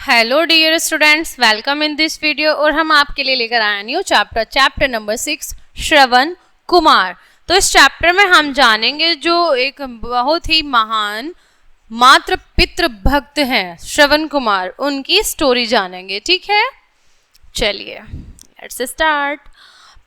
Hello dear students, welcome in this video. और हम आपके लिए लेकर आए new chapter number 6 Shravan Kumar. तो इस चैप्टर में हम जानेंगे जो एक बहुत ही महान मातृ पितृ भक्त हैं श्रवण कुमार, उनकी स्टोरी जानेंगे। ठीक है, चलिए लेट्स स्टार्ट।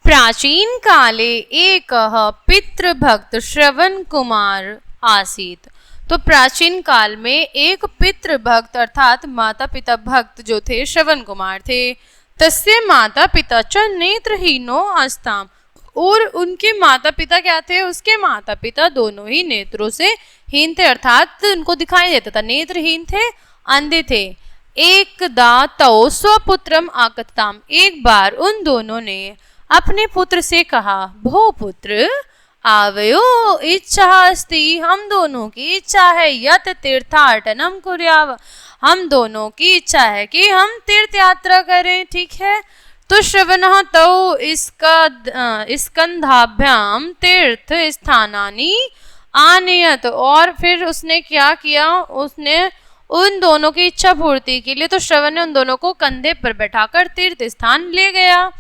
प्राचीन काले एकः पितृभक्त श्रवण कुमार आसीत्। तो प्राचीन काल में एक पितृ भक्त अर्थात माता पिता भक्त जो थे श्रवण कुमार थे। तस्य माता पिता च नेत्रहीनो आस्ताम। और उनके माता पिता क्या थे? उसके माता पिता दोनों ही नेत्रों से हीन थे, अर्थात उनको दिखाई देता था, नेत्रहीन थे, अंधे थे। एकदा तौ स्वपुत्रम आकताम। एक बार उन दोनों ने अपने पुत्र से कहा, भो पुत्र आवयो इच्छा अस्ति। हम दोनों की इच्छा है यत तीर्थाटनम कुर्याव। हम दोनों की इच्छा है कि हम तीर्थ यात्रा करें। ठीक है, तो श्रवणः तौ स्कंधाभ्याम तीर्थ स्थानानि आनयत। और फिर उसने क्या किया? उसने उन दोनों की इच्छा पूर्ति के लिए तो श्रवण ने उन दोनों को कंधे पर बैठाकर तीर्थ स्थान ले गया।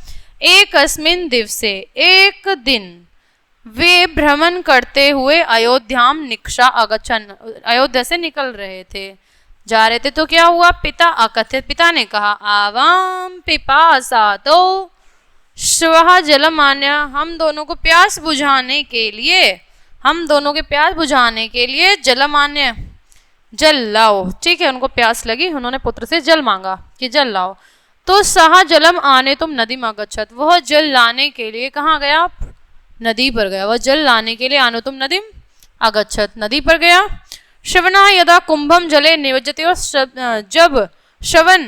एकस्मिन् दिवसे, एक दिन वे भ्रमण करते हुए अयोध्याम निक्षा अगच्छन्। अयोध्या से निकल रहे थे, जा रहे थे। तो क्या हुआ? पिता अकथित, पिता ने कहा, आवाम पिपासा तो श्वः जलमान्य। हम दोनों को प्यास बुझाने के लिए, हम दोनों के प्यास बुझाने के लिए जलमान्य, जल लाओ। ठीक है, उनको प्यास लगी, उन्होंने पुत्र से जल मांगा कि जल लाओ। तो सह जलम आने तुम नदी में अगच्छत। वह जल लाने के लिए कहाँ गया? नदी पर गया। वह जल लाने के लिए आनो तुम नदी अगच्छत, नदी पर गया। श्रवणः यदा कुंभम जले निमज्जते। जब श्रवण,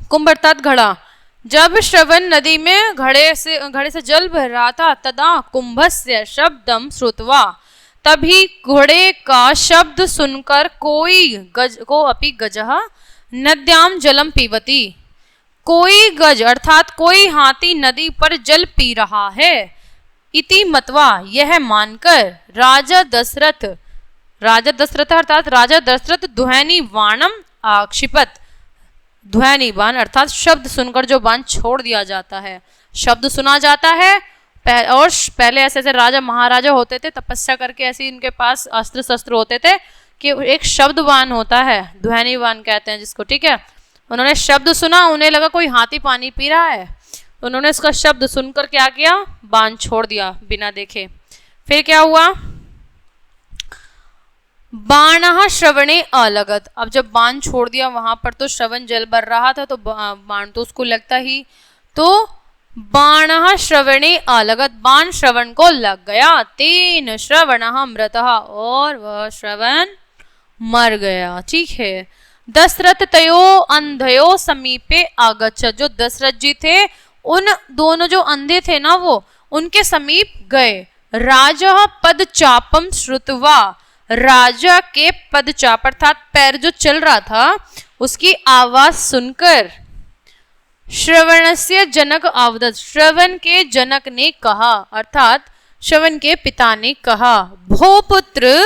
कुंभ अर्थात घड़ा, जब श्रवण नदी में घड़े से जल भर रहा था, तदा कुंभस्य शब्दम श्रुत्वा। तभी घोड़े का शब्द सुनकर कोई गज को अपि गजः नद्याम जलम पीबती। कोई गज अर्थात कोई हाथी नदी पर जल पी रहा है। इति मत्वा, यह मानकर राजा दशरथ अर्थात राजा दशरथ दुहैनी बाणम आक्षिपत। दुहैनी बाण अर्थात शब्द सुनकर जो बाण छोड़ दिया जाता है, शब्द सुना जाता है। और पहले ऐसे ऐसे राजा महाराजा होते थे, तपस्या करके ऐसे इनके पास अस्त्र शस्त्र होते थे कि एक शब्द बाण होता है, दुहैनी बाण कहते हैं जिसको। ठीक है, उन्होंने शब्द सुना, उन्हें लगा कोई हाथी पानी पी रहा है, उन्होंने इसका शब्द सुनकर क्या किया? बाण छोड़ दिया बिना देखे। फिर क्या हुआ? बाणः श्रवणे अलगत। अब जब बाण छोड़ दिया वहां पर तो श्रवण जल भर रहा था, तो बाण तो उसको लगता ही। तो बाणः श्रवणे अलगत, बाण श्रवण को लग गया। तेन श्रवणः मृतः, और वह श्रवण मर गया। ठीक है, दशरथ तयो अंधयो समीपे आगच्छत। जो दशरथ जी थे, उन दोनों जो अंधे थे ना, वो उनके समीप गए। राजा पद चापम श्रुत्वा। राजा के पद चाप अर्थात पैर जो चल रहा था उसकी आवाज सुनकर श्रवणस्य जनक आवदत। श्रवण के जनक ने कहा, अर्थात श्रवण के पिता ने कहा, भो पुत्र,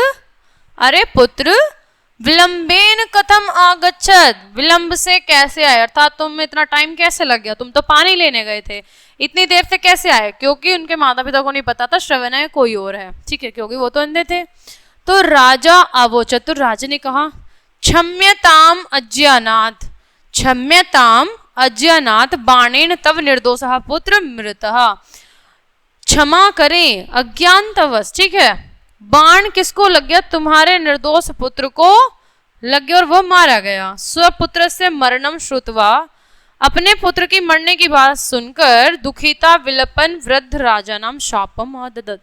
अरे पुत्र, विलंबेन कथम आगच्छत। विलंब से कैसे आए? अर्थात तुम इतना टाइम कैसे लग गया? तुम तो पानी लेने गए थे, इतनी देर से कैसे आए? क्योंकि उनके माता पिता को नहीं पता था श्रवण है कोई और है। ठीक है, क्योंकि वो तो अंधे थे। तो राजा अवोचत, तो राजा ने कहा, क्षम्यताम अज्ञानात्, क्षम्यताम अज्ञानात् बाणेन तव निर्दोषः पुत्र मृतः। क्षमा करें अज्ञानतवश। ठीक है, बाण किसको लग गया? तुम्हारे निर्दोष पुत्र को लग गया और वह मारा गया। स्वपुत्र से मरणम श्रुत्वा, अपने पुत्र की मरने की बात सुनकर दुखिता विलपन वृद्ध राजा नाम शापम आददत।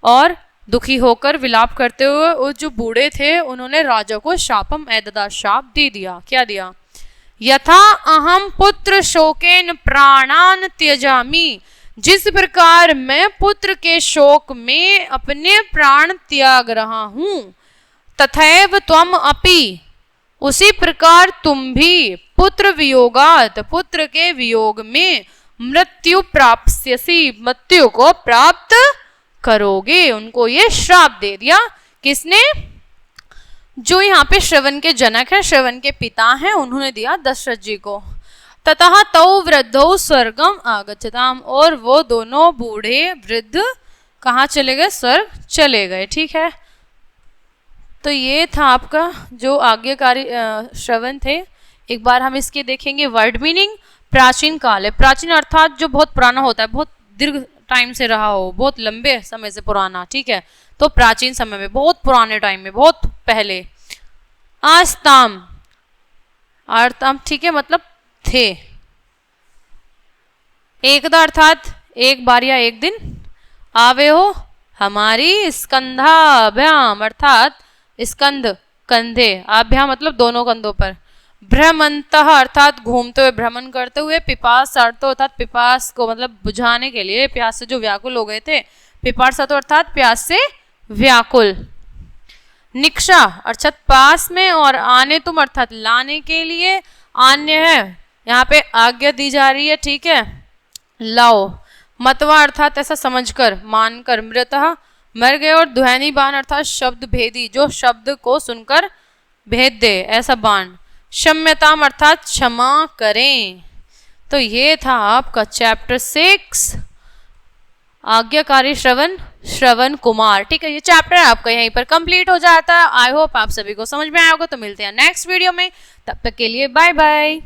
और दुखी होकर विलाप करते हुए वो जो बूढ़े थे उन्होंने राजा को शापम एददा, शाप दे दिया। क्या दिया? यथा अहम पुत्र शोकेन प्राणान त्यजामि। जिस प्रकार मैं पुत्र के शोक में अपने प्राण त्याग रहा हूं, तथैव त्वम अपि, उसी प्रकार तुम भी पुत्र वियोगात, पुत्र के वियोग में मृत्यु प्राप्स्यसि, मृत्यु को प्राप्त करोगे। उनको ये श्राप दे दिया। किसने? जो यहाँ पे श्रवण के जनक है, श्रवण के पिता हैं, उन्होंने दिया दशरथ जी को। ततः तौ वृद्धौ स्वर्गम आगच्छताम, और वो दोनों बूढ़े वृद्ध कहाँ चले गए? स्वर्ग चले गए। ठीक है, तो ये था आपका जो आज्ञाकारी श्रवण थे। एक बार हम इसके देखेंगे वर्ड मीनिंग। प्राचीन काल है, प्राचीन अर्थात जो बहुत पुराना होता है, बहुत दीर्घ टाइम से रहा हो, बहुत लंबे समय से पुराना। ठीक है, तो प्राचीन समय में, बहुत पुराने टाइम में, बहुत पहले। आस्ताम, आर्ताम, ठीक है, मतलब थे। एकदा अर्थात एक बार या एक दिन। आवे हो हमारी स्कंधाभ्याम, अर्थात स्कंध कंधे, आभ्याम मतलब दोनों कंधों पर। भ्रमंतः अर्थात घूमते हुए, भ्रमण करते हुए। पिपास अर्थात पिपास को मतलब बुझाने के लिए, प्यास से जो व्याकुल हो गए थे। पिपास अर्थात प्यास से व्याकुल। निक्षा अर्थात पास में, और आने तुम अर्थात लाने के लिए। आन्य है, यहाँ पे आज्ञा दी जा रही है। ठीक है, लाओ। मतवा अर्थात ऐसा समझकर, मानकर। मृतः मर गए, और ध्वनि बाण अर्थात शब्द भेदी, जो शब्द को सुनकर भेद दे, ऐसा बाण। क्षम्यताम अर्थात क्षमा करें। तो ये था आपका चैप्टर 6 आज्ञाकारी श्रवण, श्रवण कुमार। ठीक है, ये चैप्टर आपका यहीं पर कंप्लीट हो जाता है। आई होप आप सभी को समझ में आया होगा। तो मिलते हैं नेक्स्ट वीडियो में, तब तक के लिए बाय बाय।